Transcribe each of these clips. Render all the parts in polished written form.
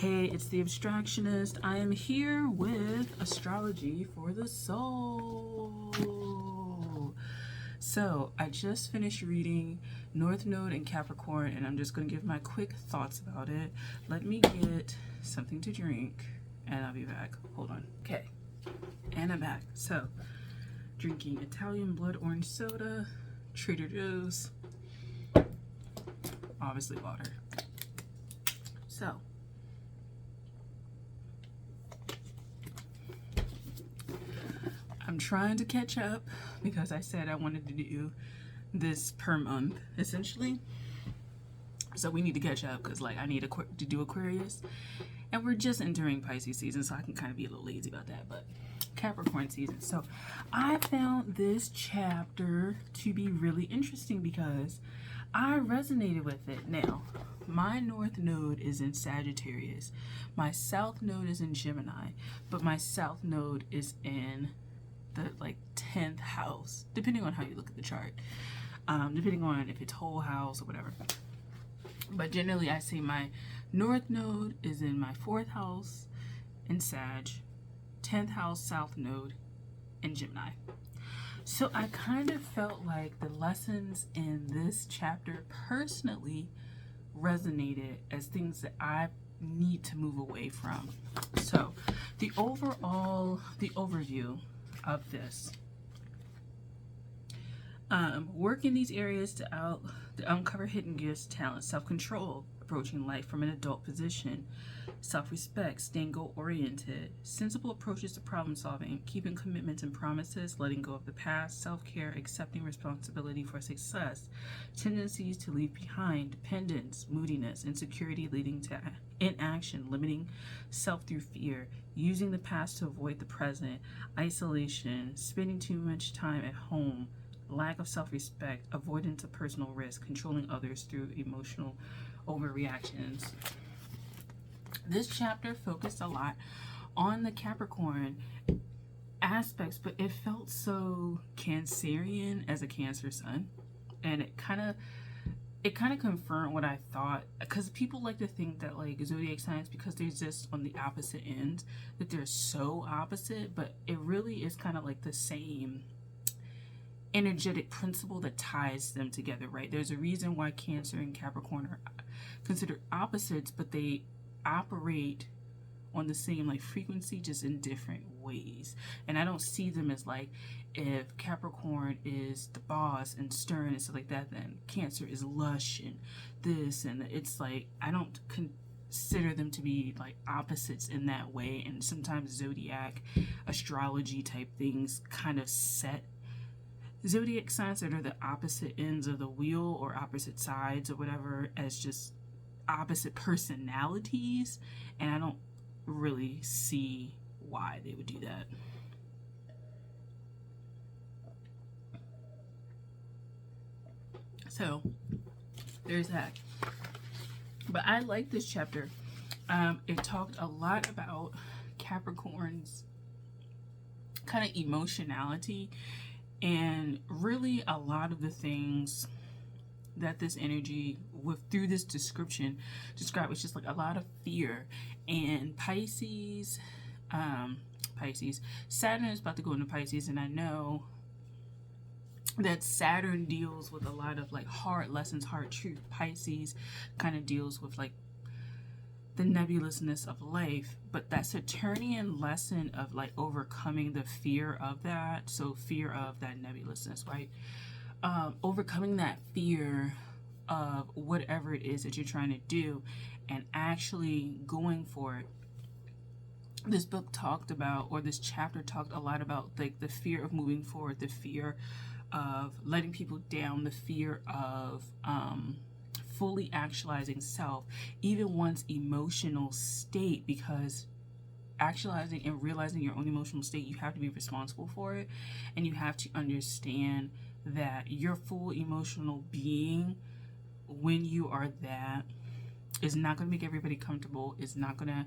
Hey, it's the Abstractionist. I am here with Astrology for the Soul. So, I just finished reading North Node and Capricorn, and I'm just going to give my quick thoughts about it. Let me get something to drink, and I'll be back. Hold on. Okay. And I'm back. So, drinking Italian blood orange soda, Trader Joe's, obviously water. So, I'm trying to catch up because I said I wanted to do this per month, essentially. So we need to catch up because, like, I need to do Aquarius. And we're just entering Pisces season, so I can kind of be a little lazy about that. But Capricorn season. So I found this chapter to be really interesting because I resonated with it. Now, my North Node is in Sagittarius. My South Node is in Gemini. But my South Node is in the 10th house, depending on how you look at the chart, depending on if it's whole house or whatever. But generally I say my North Node is in my 4th house in Sag, 10th house South Node in Gemini. So I kind of felt like the lessons in this chapter personally resonated as things that I need to move away from. So the overview of this. Work in these areas to uncover hidden gifts, talents, self-control, approaching life from an adult position, self-respect, staying goal-oriented, sensible approaches to problem-solving, keeping commitments and promises, letting go of the past, self-care, accepting responsibility for success, tendencies to leave behind, dependence, moodiness, insecurity leading to inaction, limiting self through fear, using the past to avoid the present, isolation, spending too much time at home, lack of self-respect, avoidance of personal risk, controlling others through emotional overreactions. This chapter focused a lot on the Capricorn aspects, but it felt so Cancerian as a Cancer sun, and it kind of confirmed what I thought, because people like to think that like zodiac signs, because they're just on the opposite ends, that they're so opposite, but it really is kind of like the same energetic principle that ties them together, right? There's a reason why Cancer and Capricorn are considered opposites, but they operate on the same like frequency, just in different ways. And I don't see them as like, if Capricorn is the boss and stern and stuff like that, then Cancer is lush and this, and it's like, I don't consider them to be like opposites in that way. And sometimes zodiac astrology type things kind of set zodiac signs that are the opposite ends of the wheel or opposite sides or whatever as just opposite personalities, and I don't really see why they would do that. So there's that. But I like this chapter. It talked a lot about Capricorn's kind of emotionality, and really a lot of the things that this energy through this description described was just like a lot of fear. And Pisces, Saturn is about to go into Pisces, and I know that Saturn deals with a lot of like hard lessons, hard truth. Pisces kind of deals with like the nebulousness of life, but that Saturnian lesson of like overcoming the fear of that, so fear of that nebulousness, right? Overcoming that fear of whatever it is that you're trying to do and actually going for it. This book talked about, or this chapter talked a lot about like the fear of moving forward, the fear of letting people down, the fear of fully actualizing self, even one's emotional state, because actualizing and realizing your own emotional state, you have to be responsible for it, and you have to understand that your full emotional being, when you are that, is not going to make everybody comfortable, is not going to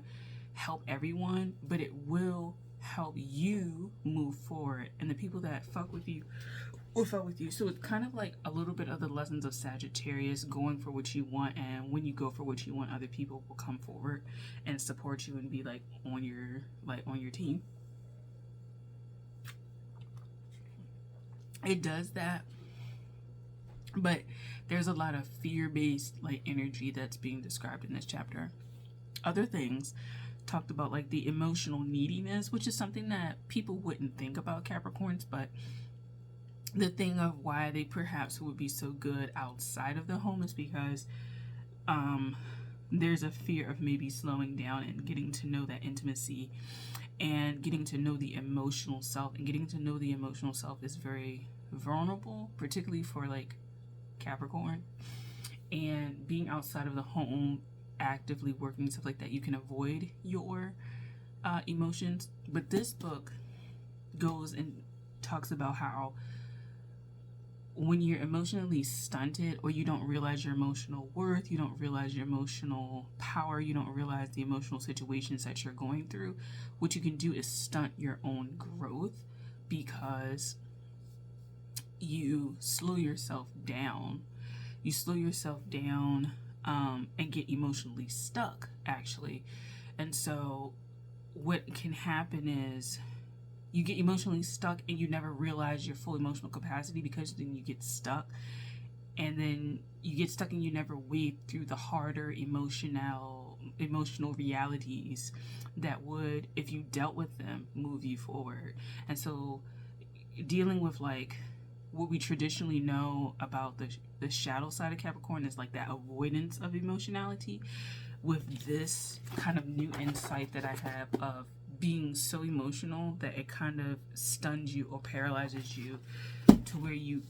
help everyone, but it will help you move forward. And the people that fuck with you or fell with you. So it's kind of like a little bit of the lessons of Sagittarius, going for what you want, and when you go for what you want, other people will come forward and support you and be like on your team. It does that, but there's a lot of fear-based like energy that's being described in this chapter. Other things talked about like the emotional neediness, which is something that people wouldn't think about Capricorns, but the thing of why they perhaps would be so good outside of the home is because there's a fear of maybe slowing down and getting to know that intimacy and getting to know the emotional self. And getting to know the emotional self is very vulnerable, particularly for like Capricorn. And being outside of the home, actively working, stuff like that, you can avoid your emotions. But this book goes and talks about how when you're emotionally stunted, or you don't realize your emotional worth, you don't realize your emotional power, you don't realize the emotional situations that you're going through, what you can do is stunt your own growth, because you slow yourself down. You slow yourself down and get emotionally stuck, actually. And so what can happen is you get emotionally stuck and you never realize your full emotional capacity, because then you get stuck. And then you get stuck and you never wade through the harder emotional realities that would, if you dealt with them, move you forward. And so dealing with like what we traditionally know about the shadow side of Capricorn is like that avoidance of emotionality. With this kind of new insight that I have of being so emotional that it kind of stuns you or paralyzes you to where you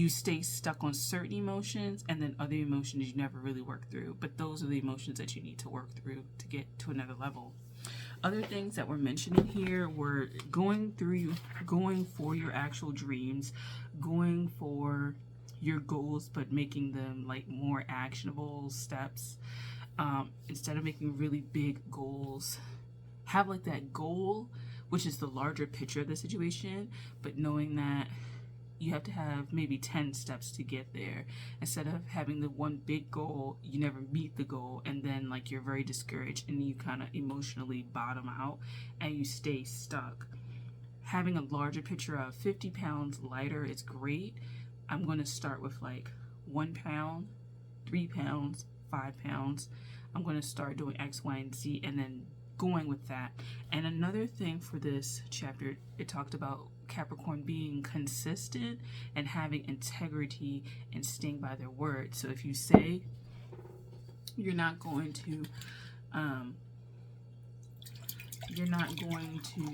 stay stuck on certain emotions, and then other emotions you never really work through. But those are the emotions that you need to work through to get to another level. Other things that were mentioned here were going for your actual dreams, going for your goals, but making them like more actionable steps. Instead of making really big goals, have like that goal, which is the larger picture of the situation, but knowing that you have to have maybe 10 steps to get there. Instead of having the one big goal, you never meet the goal, and then like you're very discouraged and you kind of emotionally bottom out and you stay stuck. Having a larger picture of 50 pounds lighter is great. I'm going to start with like 1 pound, 3 pounds, 5 pounds. I'm going to start doing X, Y, and Z, and then going with that. And another thing for this chapter, it talked about Capricorn being consistent and having integrity and staying by their word. So if you say you're not going to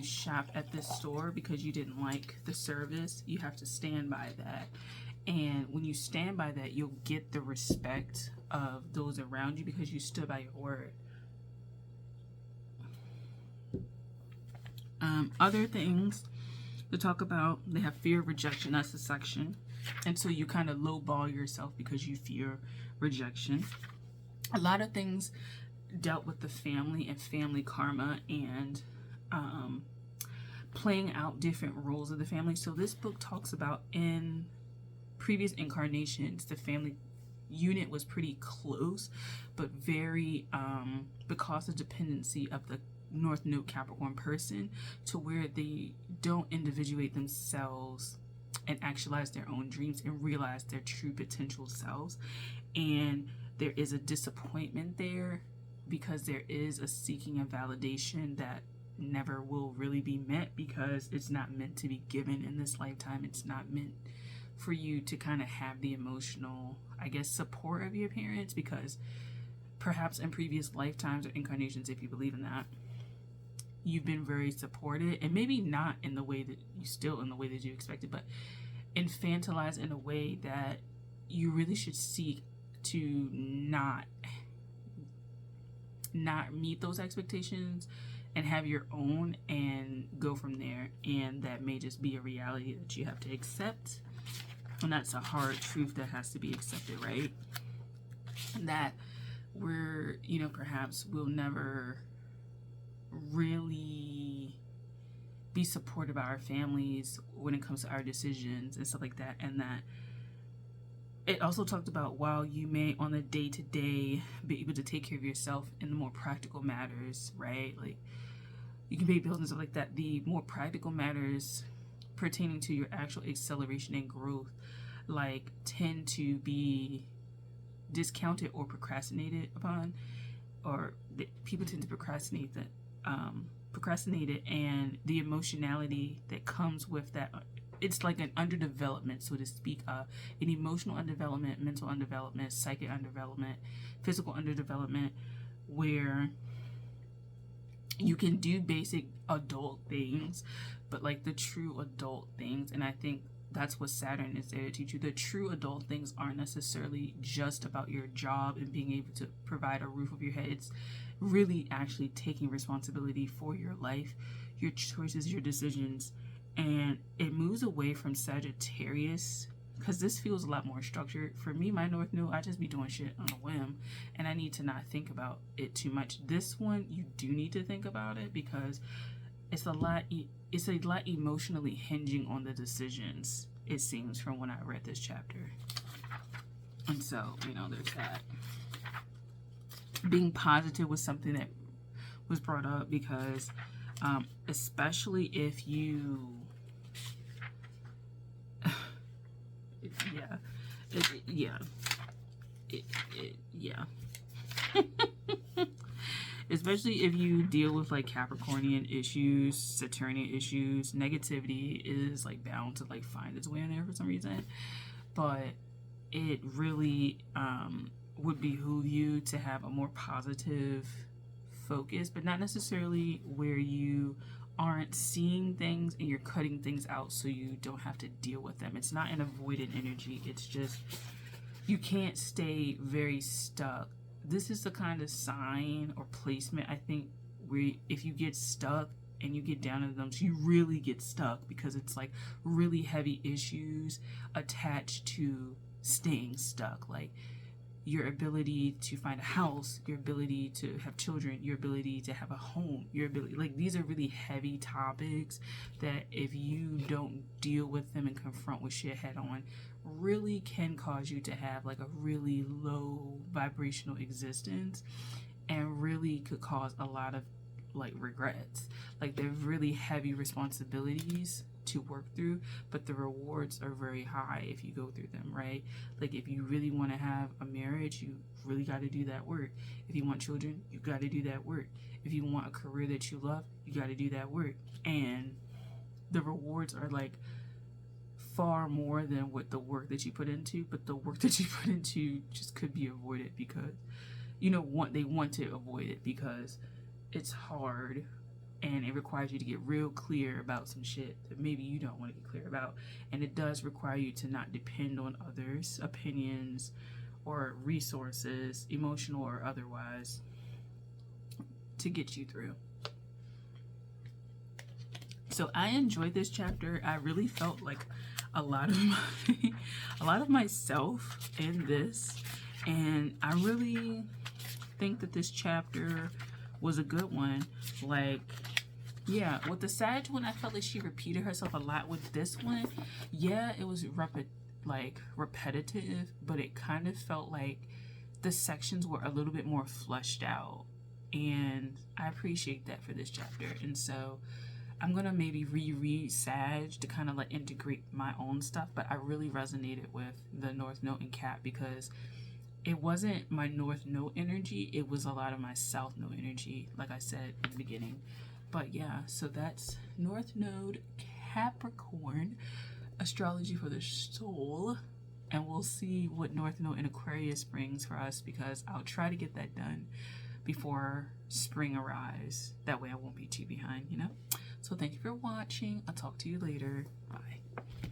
shop at this store because you didn't like the service, you have to stand by that. And when you stand by that, you'll get the respect of those around you because you stood by your word. Other things to talk about, they have fear of rejection. That's the section. And so you kind of lowball yourself because you fear rejection. A lot of things dealt with the family and family karma and playing out different roles of the family. So this book talks about in previous incarnations, the family unit was pretty close, but very because of dependency of the North Node Capricorn person, to where they don't individuate themselves and actualize their own dreams and realize their true potential selves. And there is a disappointment there because there is a seeking of validation that never will really be met, because it's not meant to be given in this lifetime. It's not meant for you to kind of have the emotional, I guess, support of your parents, because perhaps in previous lifetimes or incarnations, if you believe in that, you've been very supported, and maybe not in the way that you expected, but infantilized in a way that you really should seek to not meet those expectations and have your own and go from there. And that may just be a reality that you have to accept, and that's a hard truth that has to be accepted, right? That perhaps we'll never really be supported by our families when it comes to our decisions and stuff like that. And that it also talked about, while you may on the day-to-day be able to take care of yourself in the more practical matters, right? Like, you can pay bills and stuff like that. The more practical matters pertaining to your actual acceleration and growth, like, tend to be discounted or procrastinated upon, or people tend to procrastinate it, and the emotionality that comes with that. It's like an underdevelopment, so to speak, an emotional underdevelopment, mental underdevelopment, psychic underdevelopment, physical underdevelopment, where you can do basic adult things, but like the true adult things, and I think that's what Saturn is there to teach you. The true adult things aren't necessarily just about your job and being able to provide a roof over your head. It's really actually taking responsibility for your life, your choices, your decisions. And it moves away from Sagittarius, because this feels a lot more structured. For me, my North Node, I just be doing shit on a whim, and I need to not think about it too much. This one, you do need to think about it, because it's a lot emotionally hinging on the decisions, it seems, from when I read this chapter. And so, there's that. Being positive was something that was brought up, because especially if you especially if you deal with like Capricornian issues, Saturnian issues, negativity is like bound to like find its way in there for some reason. But it really would behoove you to have a more positive focus, but not necessarily where you aren't seeing things and you're cutting things out so you don't have to deal with them. It's not an avoidant energy. It's just you can't stay very stuck. This is the kind of sign or placement, I think, where if you get stuck and you get down in them, so you really get stuck, because it's like really heavy issues attached to staying stuck. Like your ability to find a house, your ability to have children, your ability to have a home, your ability, like these are really heavy topics that if you don't deal with them and confront with shit head on, really can cause you to have like a really low vibrational existence, and really could cause a lot of like regrets. Like they're really heavy responsibilities to work through, but the rewards are very high if you go through them, right? Like if you really want to have a marriage, you really got to do that work. If you want children, you got to do that work. If you want a career that you love, you got to do that work. And the rewards are like far more than what the work that you put into, but the work that you put into just could be avoided, because they want to avoid it because it's hard and it requires you to get real clear about some shit that maybe you don't want to get clear about. And it does require you to not depend on others' opinions or resources, emotional or otherwise, to get you through. So I enjoyed this chapter. I really felt like a lot of myself in this, and I really think that this chapter was a good one. Like, yeah, with the Sag one, I felt like she repeated herself a lot. With this one, yeah, it was repetitive, but it kind of felt like the sections were a little bit more fleshed out, and I appreciate that for this chapter. And so I'm gonna maybe reread Sag to kind of like integrate my own stuff, but I really resonated with the North Node and Cap, because it wasn't my North Node energy, it was a lot of my South Node energy, like I said in the beginning. But yeah, so that's North Node Capricorn, astrology for the soul, and we'll see what North Node in Aquarius brings for us, because I'll try to get that done before spring arrives. That way I won't be too behind, So thank you for watching. I'll talk to you later. Bye.